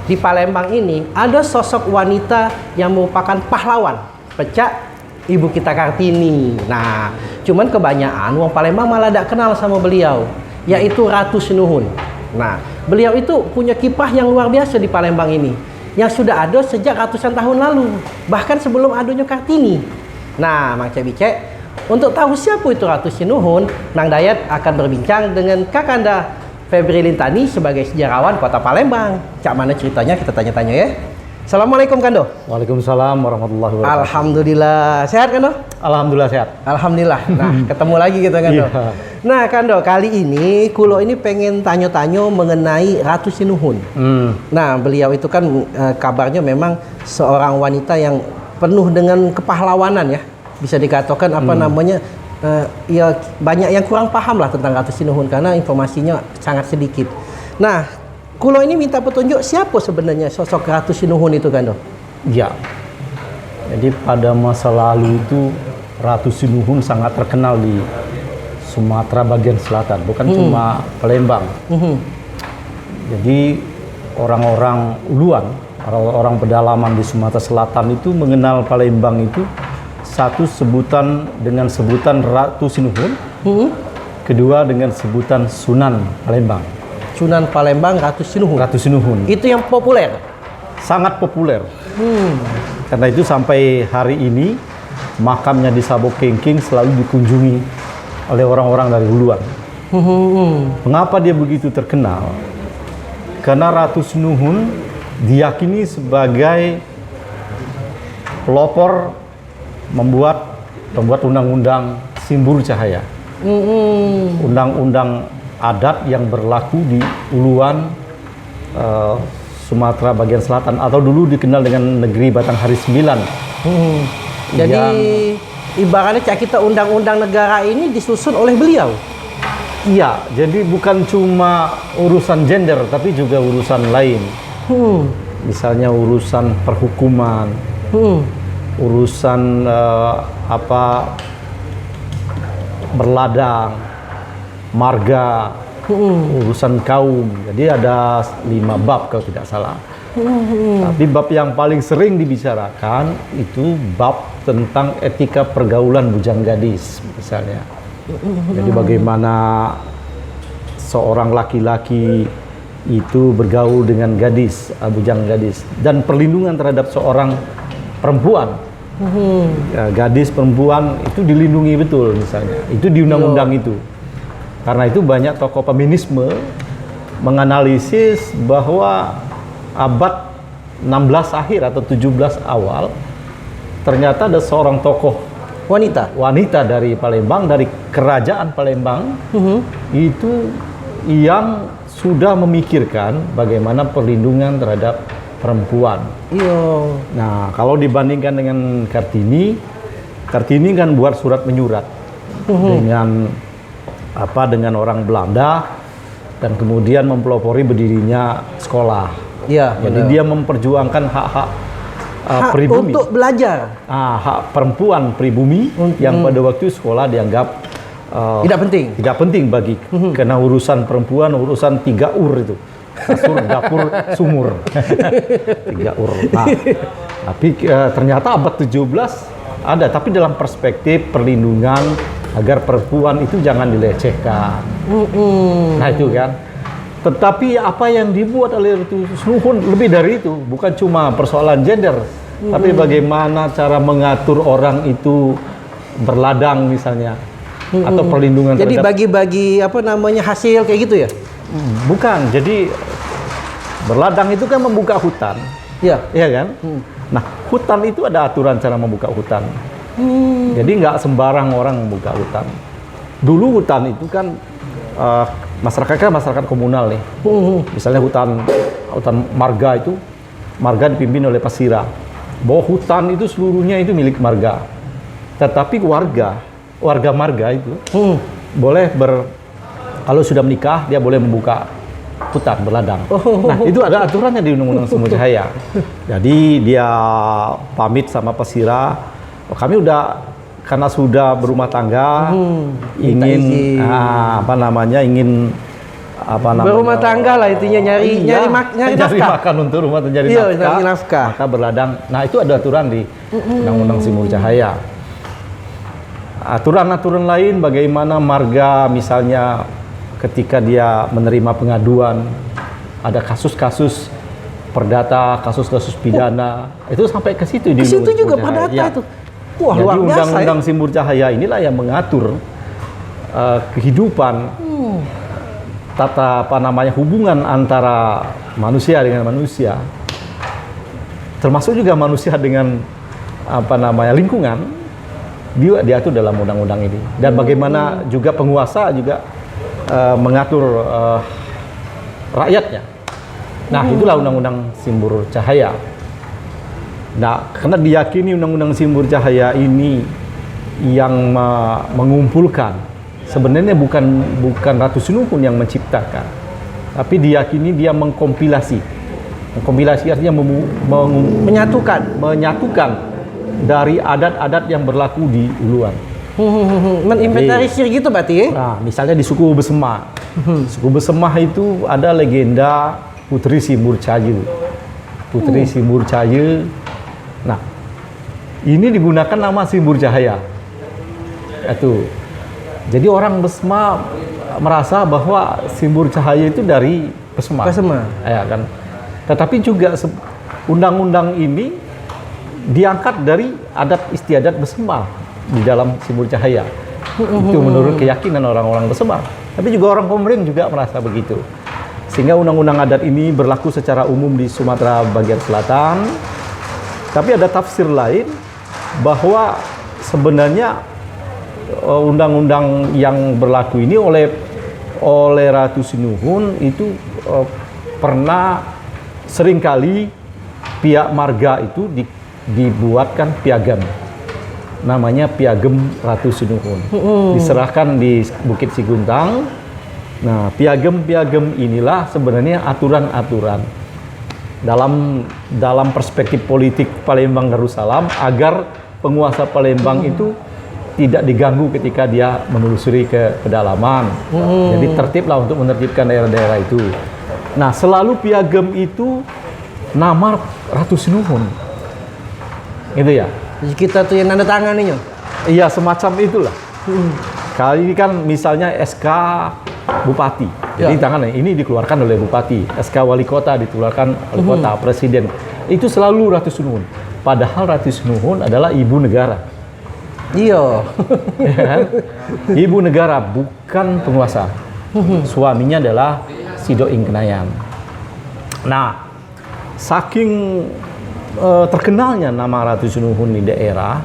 di Palembang ini ada sosok wanita yang merupakan pahlawan pecah ibu kita Kartini. Nah, cuman kebanyakan wong Palembang malah tidak kenal sama beliau, yaitu Ratu Sinuhun. Nah, beliau itu punya kiprah yang luar biasa di Palembang ini, yang sudah ada sejak ratusan tahun lalu, bahkan sebelum adanya Kartini. Nah, Mang Cebice, untuk tahu siapa itu Ratu Sinuhun, Nang Dayat akan berbincang dengan Kakanda Febri Lintani sebagai sejarawan Kota Palembang. Cak mana ceritanya kita tanya-tanya ya. Assalamualaikum Kando. Waalaikumsalam warahmatullahi wabarakatuh. Alhamdulillah. Sehat Kando? Alhamdulillah sehat. Alhamdulillah. Nah, ketemu lagi kita Kando. Iya. Nah Kando, kali ini Kulo ini pengen tanya-tanya mengenai Ratu Sinuhun. Nah, beliau itu kan kabarnya memang seorang wanita yang penuh dengan kepahlawanan ya. Bisa dikatakan apa namanya, ya banyak yang kurang paham lah tentang Ratu Sinuhun karena informasinya sangat sedikit. Nah, Kulo ini minta petunjuk siapa sebenarnya sosok Ratu Sinuhun itu Kando? Ya. Jadi pada masa lalu itu Ratu Sinuhun sangat terkenal di Sumatera bagian selatan, bukan cuma Palembang. Jadi orang-orang uluan, orang-orang pedalaman di Sumatera Selatan itu mengenal Palembang itu satu sebutan dengan sebutan Ratu Sinuhun, kedua dengan sebutan Sunan Palembang. Sunan Palembang Ratu Sinuhun. Ratu Sinuhun. Itu yang populer. Sangat populer. Karena itu sampai hari ini makamnya di Sabo Kengking selalu dikunjungi oleh orang-orang dari Huluan. Mengapa dia begitu terkenal? Karena Ratu Sinuhun diyakini sebagai pelopor membuat undang-undang Simburu Cahaya. Undang-undang adat yang berlaku di Uluan Sumatera bagian selatan atau dulu dikenal dengan negeri Batanghari 9. Jadi ibaratnya kita undang-undang negara ini disusun oleh beliau. Iya, jadi bukan cuma urusan gender tapi juga urusan lain. Misalnya urusan perhukuman, urusan berladang, marga, urusan kaum. Jadi ada 5 bab kalau tidak salah. Tapi bab yang paling sering dibicarakan itu bab tentang etika pergaulan bujang gadis misalnya. Jadi bagaimana seorang laki-laki itu bergaul dengan gadis, bujang gadis, dan perlindungan terhadap seorang perempuan. Ya, gadis perempuan itu dilindungi betul misalnya. Itu di undang-undang itu. Karena itu banyak tokoh feminisme menganalisis bahwa abad 16 akhir atau 17 awal ternyata ada seorang tokoh wanita dari Palembang, dari kerajaan Palembang itu yang sudah memikirkan bagaimana perlindungan terhadap perempuan. Nah, kalau dibandingkan dengan Kartini kan buat surat menyurat dengan orang Belanda dan kemudian mempelopori berdirinya sekolah. Jadi dia memperjuangkan hak-hak pribumi untuk belajar. Hak perempuan pribumi yang pada waktu sekolah dianggap tidak penting bagi karena urusan perempuan urusan 3 ur itu. Kasur, dapur, sumur. 3 ur. Nah, tapi ternyata abad 17 ada, tapi dalam perspektif perlindungan agar perempuan itu jangan dilecehkan. Nah itu kan. Tetapi apa yang dibuat oleh Ratu Sinuhun lebih dari itu, bukan cuma persoalan gender, tapi bagaimana cara mengatur orang itu berladang misalnya, atau perlindungan. Jadi bagi-bagi hasil kayak gitu ya? Bukan. Jadi berladang itu kan membuka hutan. Iya kan? Nah, hutan itu ada aturan cara membuka hutan. Jadi nggak sembarang orang membuka hutan. Dulu hutan itu kan masyarakat komunal nih. Misalnya hutan marga itu, marga dipimpin oleh Pasira. Bahwa hutan itu seluruhnya itu milik marga. Tetapi warga marga itu boleh kalau sudah menikah dia boleh membuka hutan berladang. Nah, itu ada aturannya di Undang-Undang Simburu Cahaya. Jadi dia pamit sama Pasira, kami karena sudah berumah tangga ingin apa namanya, berumah tangga lah intinya, nyari makan untuk rumah, nyari nafkah, maka berladang. Nah, itu ada aturan di Undang-Undang Simbol Cahaya. Aturan-aturan lain bagaimana marga misalnya ketika dia menerima pengaduan, ada kasus-kasus perdata, kasus-kasus pidana, itu sampai ke situ. Ke situ juga perdata itu. Wah, jadi luar biasa. Undang-Undang Simbol Cahaya inilah yang mengatur kehidupan, tata hubungan antara manusia dengan manusia, termasuk juga manusia dengan lingkungan, dia diatur dalam undang-undang ini. Dan bagaimana juga penguasa juga mengatur rakyatnya. Nah, itulah Undang-Undang Simbol Cahaya. Nah, karena diyakini Undang-Undang Simbol Cahaya ini yang mengumpulkan, sebenarnya bukan Ratu Sinuhun yang menciptakan, tapi diyakini dia mengkompilasi. Mengkompilasi artinya menyatukan dari adat-adat yang berlaku di Uluan. Meninventarisir gitu berarti ya? Nah, misalnya di suku Besemah. Suku Besemah itu ada legenda Putri Simbol Cahaya. Putri Simbol Cahaya. Nah, ini digunakan nama Simbol Cahaya. Itu. Jadi orang Besemah merasa bahwa Simbol Cahaya itu dari Besemah. Ya kan. Tetapi juga undang-undang ini diangkat dari adat istiadat Besemah di dalam Simbol Cahaya. Itu menurut keyakinan orang-orang Besemah. Tapi juga orang Komering juga merasa begitu. Sehingga undang-undang adat ini berlaku secara umum di Sumatera bagian selatan. Tapi ada tafsir lain bahwa sebenarnya undang-undang yang berlaku ini oleh Ratu Sinuhun itu pernah seringkali pihak marga itu dibuatkan piagam, namanya Piagam Ratu Sinuhun, diserahkan di Bukit Siguntang. Nah, piagam-piagam inilah sebenarnya aturan-aturan dalam perspektif politik Palembang Darussalam agar penguasa Palembang itu tidak diganggu ketika dia menelusuri ke pedalaman. Jadi tertiblah untuk menertibkan daerah-daerah itu. Nah, selalu piagam itu nama Ratu Sinuhun. Gitu ya. Kita tuh yang tanda tangan nih. Iya, semacam itulah. Kali ini kan misalnya SK Bupati. Jadi tangan ini dikeluarkan oleh Bupati. SK Wali Kota dikeluarkan oleh Kota, Presiden. Itu selalu Ratu Sinuhun. Padahal Ratu Sinuhun adalah ibu negara. Iya. Ibu negara, bukan penguasa. Suaminya adalah Sido Ing Kenayan. Nah, saking terkenalnya nama Ratu Sinuhun di daerah,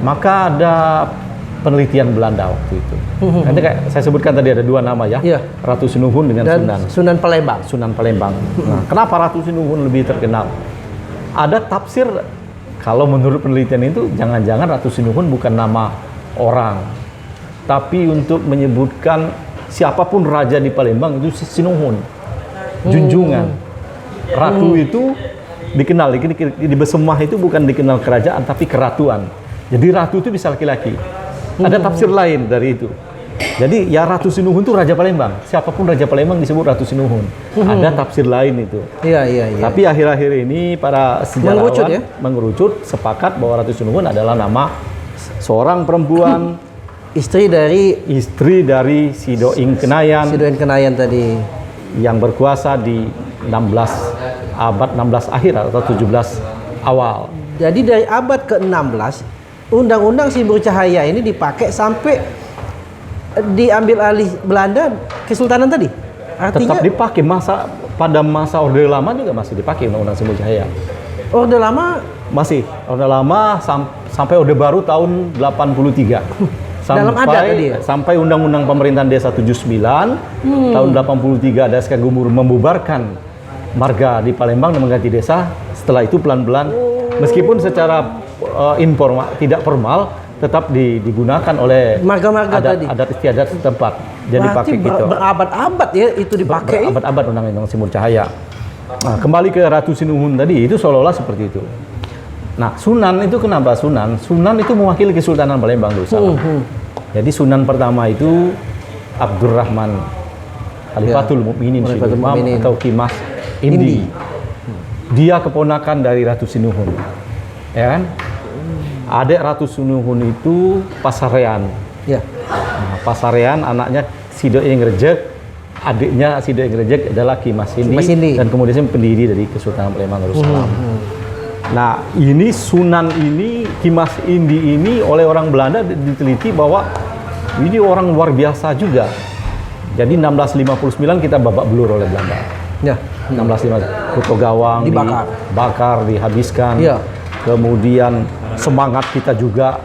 maka ada penelitian Belanda waktu itu. Nanti kayak saya sebutkan tadi ada dua nama ya, Ratu Sinuhun dengan Sunan Palembang. Sunan Palembang. Nah, kenapa Ratu Sinuhun lebih terkenal? Ada tafsir kalau menurut penelitian itu jangan-jangan Ratu Sinuhun bukan nama orang, tapi untuk menyebutkan siapapun raja di Palembang itu Sinuhun, junjungan. Ratu itu dikenal di Besemah itu bukan dikenal kerajaan tapi keratuan. Jadi ratu itu bisa laki-laki. Ada tafsir lain dari itu. Jadi ya Ratu Sinuhun itu Raja Palembang. Siapapun Raja Palembang disebut Ratu Sinuhun. Ada tafsir lain itu. Iya. Tapi akhir-akhir ini para sejarawan mengerucut sepakat bahwa Ratu Sinuhun adalah nama seorang perempuan istri dari Sido Ing Kenayan. Sido Ing Kenayan tadi yang berkuasa di abad 16 akhir atau 17 awal. Jadi dari abad ke-16 Undang-Undang Simbol Cahaya ini dipakai sampai diambil alih Belanda Kesultanan tadi. Artinya tetap dipakai pada masa Orde Lama juga masih dipakai Undang-Undang Simbol Cahaya. Orde Lama masih. Orde Lama sampai Orde Baru tahun 83. Dalam adat tadi ya? Sampai Undang-Undang Pemerintahan Desa 79 tahun 83 ada SK Gubernur membubarkan marga di Palembang dan mengganti desa. Setelah itu pelan-pelan meskipun secara informal tidak formal tetap digunakan oleh marga-marga tadi, adat istiadat setempat. Jadi pakai gitu. Berabad-abad ya itu dipakai. Berabad-abad Undang-Undang Simbol Cahaya. Nah, kembali ke Ratu Sinuhun tadi itu seolah-olah seperti itu. Nah, Sunan itu kenapa Sunan? Sunan itu mewakili Kesultanan Palembang Darussalam. Jadi Sunan pertama itu Abdurrahman Khalifatul Mukminin Khalifatul Syekh Imam Mukminin. atau Ki Mas Indi. Dia keponakan dari Ratu Sinuhun, ya kan? Adik Ratu Sinuhun itu Pasarean. Ya. Nah, Pasarean anaknya Sido Ingrejek, adiknya Sido Ingrejek adalah Ki Mas Indi, Mas Indi. dan kemudian pendiri dari Kesultanan Palembang Darussalam. Nah, ini Sunan ini, Ki Mas Indi ini oleh orang Belanda diteliti bahwa ini orang luar biasa juga. Jadi 1659 kita babak belur oleh Belanda. Ya. 1659 Kuto Gawang dibakar, dihabiskan. Iya. Kemudian semangat kita juga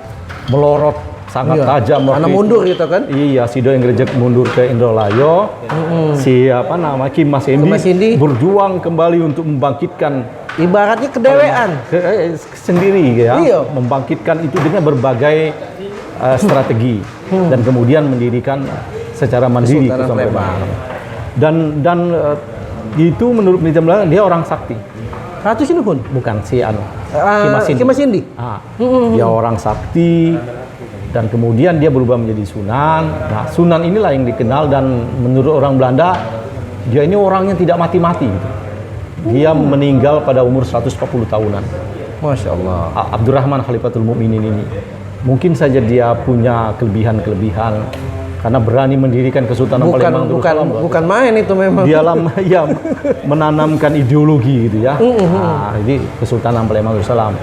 melorot sangat tajam. Karena mundur gitu kan? Iya, Sido Ingrejek mundur ke Indralayo. Si Ki Mas Indi berjuang kembali untuk membangkitkan, ibaratnya kedewean sendiri ya. Iya. Membangkitkan itu dengan berbagai strategi dan kemudian mendirikan secara mandiri Kesultanan Palembang. Dan itu menurut penelitian Belanda dia orang sakti. Ratu Sinuhun? Bukan, si Ki Mas Indi. Dia orang sakti dan kemudian dia berubah menjadi Sunan. Nah, Sunan inilah yang dikenal, dan menurut orang Belanda dia ini orangnya tidak mati-mati gitu. Dia meninggal pada umur 140 tahunan. Masya Allah. Abdurrahman Khalifatul Mukminin ini mungkin saja dia punya kelebihan karena berani mendirikan Kesultanan Palembang Darussalam. Bukan main itu memang. Dia menanamkan ideologi gitu ya. Nah, ini Kesultanan Palembang Darussalam.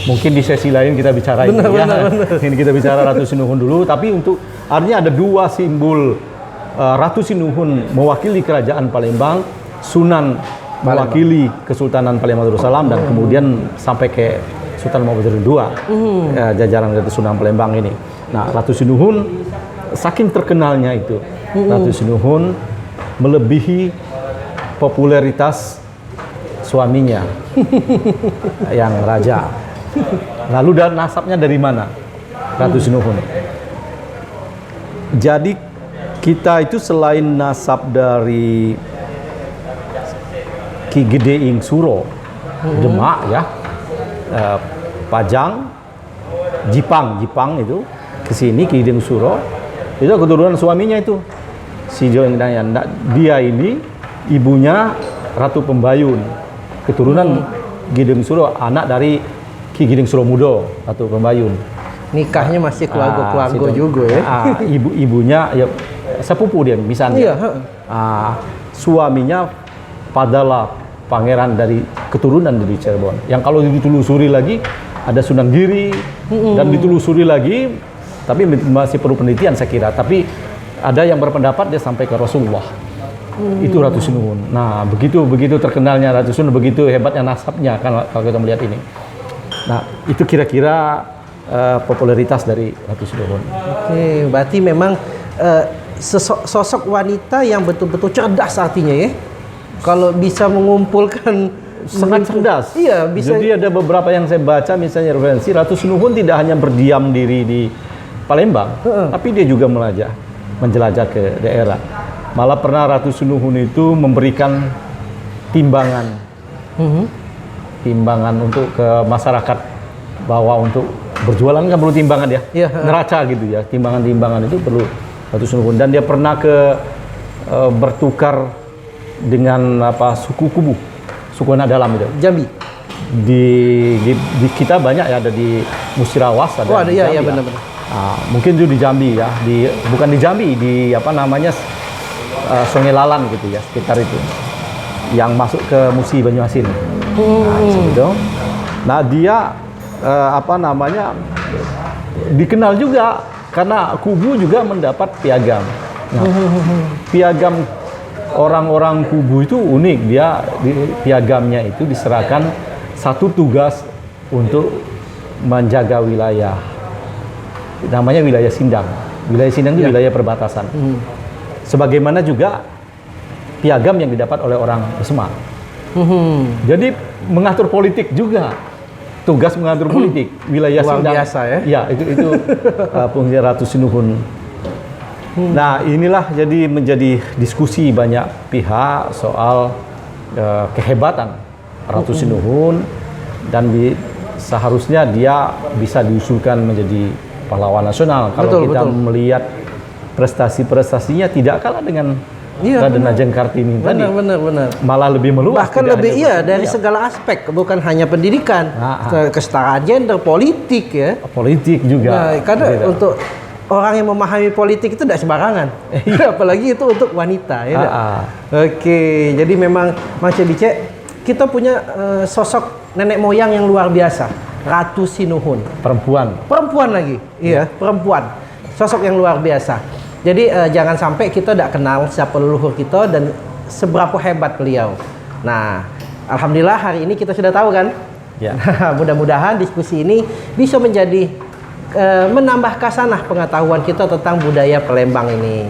Mungkin di sesi lain kita bicara ini ya. Ini kita bicara Ratu Sinuhun dulu, tapi untuk artinya ada dua simbol Ratu Sinuhun mewakili kerajaan Palembang, Sunan mewakili Kesultanan Palembang Darussalam, dan kemudian sampai ke Sultan Mahmud II, jajaran Ratu Sunan Palembang ini. Nah, Ratu Sinuhun saking terkenalnya itu, Ratu Sinuhun melebihi popularitas suaminya yang raja. Lalu dan nasabnya dari mana Ratu Sinuhun? Jadi kita itu selain nasab dari Ki Gede Ing Suro, Demak ya, Pajang, Jipang itu ke sini Ki Gede Ing Suro, itu keturunan suaminya itu si Joengdayan. Dia ini ibunya Ratu Pembayun, keturunan Gede Ing Suro, anak dari Ki Gede Ing Suro Mudo, Ratu Pembayun. Nikahnya masih keluarga juga ya. Ibunya ya sepupu dia misalnya. Iya. Suaminya adalah pangeran dari keturunan dari Cirebon. Yang kalau ditelusuri lagi ada Sunan Giri dan ditelusuri lagi, tapi masih perlu penelitian saya kira. Tapi ada yang berpendapat dia sampai ke Rasulullah. Itu Ratu Sinuhun. Nah, begitu terkenalnya Ratu Sinuhun, begitu hebatnya nasabnya kan kalau kita melihat ini. Nah, itu kira-kira popularitas dari Ratu Sinuhun. Oke, berarti memang sosok wanita yang betul-betul cerdas artinya ya. Kalau bisa mengumpulkan sangat cerdas. Iya, bisa. Jadi ada beberapa yang saya baca, misalnya referensi Ratu Sinuhun tidak hanya berdiam diri di Palembang, tapi dia juga menjelajah ke daerah. Malah pernah Ratu Sinuhun itu memberikan timbangan untuk ke masyarakat, bahwa untuk berjualan kan perlu timbangan ya, neraca gitu ya, timbangan itu perlu Ratu Sinuhun. Dan dia pernah bertukar dengan suku Kubu, suku anak dalam itu. Jambi. Di kita banyak ya, ada di Musirawas, ada. Oh, ada ya, benar-benar. Mungkin itu di Jambi ya, bukan di Jambi, di Sungai Lalan gitu ya, sekitar itu. Yang masuk ke Musi Banyuasin. Gitu. Nah, dia dikenal juga karena Kubu juga mendapat piagam. Nah, piagam orang-orang Kubu itu unik. Dia piagamnya itu diserahkan satu tugas untuk menjaga wilayah, namanya wilayah Sindang. Wilayah Sindang itu wilayah perbatasan. Sebagaimana juga piagam yang didapat oleh orang Semarang. Jadi mengatur politik juga, tugas mengatur politik wilayah Sindang. Biasa ya? Ya, itu fungsi Ratu Sinuhun. Nah, inilah jadi menjadi diskusi banyak pihak soal kehebatan Ratu Sinuhun, dan seharusnya dia bisa diusulkan menjadi pahlawan nasional. Kalau kita melihat prestasi-prestasinya tidak kalah dengan Iya, Raden Ajeng Kartini tadi. Benar. Malah lebih meluas. Bahkan tidak lebih hanya dari segala aspek, bukan hanya pendidikan, kesetaraan gender, politik ya. politik juga. Nah, karena untuk orang yang memahami politik itu tidak sembarangan. Apalagi itu untuk wanita ya. Oke, jadi memang Mang Cebice kita punya sosok nenek moyang yang luar biasa, Ratu Sinuhun. Perempuan lagi. Iya, perempuan. Sosok yang luar biasa. Jadi jangan sampai kita tidak kenal siapa leluhur kita dan seberapa hebat beliau. Nah, alhamdulillah hari ini kita sudah tahu kan? Ya. Mudah-mudahan diskusi ini bisa menjadi menambah kasanah pengetahuan kita tentang budaya Palembang ini.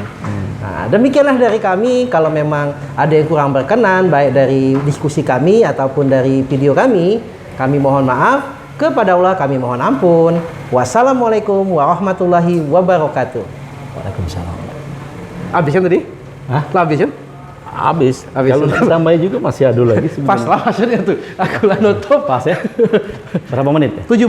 Nah, demikianlah dari kami. Kalau memang ada yang kurang berkenan, baik dari diskusi kami ataupun dari video kami mohon maaf. Kepada Allah kami mohon ampun. Wassalamualaikum warahmatullahi wabarakatuh. Waalaikumsalam. Habis kan tadi? Hah? Habis kan? Habis. Kalau tambah juga masih ada lagi. Pas lah maksudnya tuh. Aku lah nutup. Pas ya. Berapa menit? 17.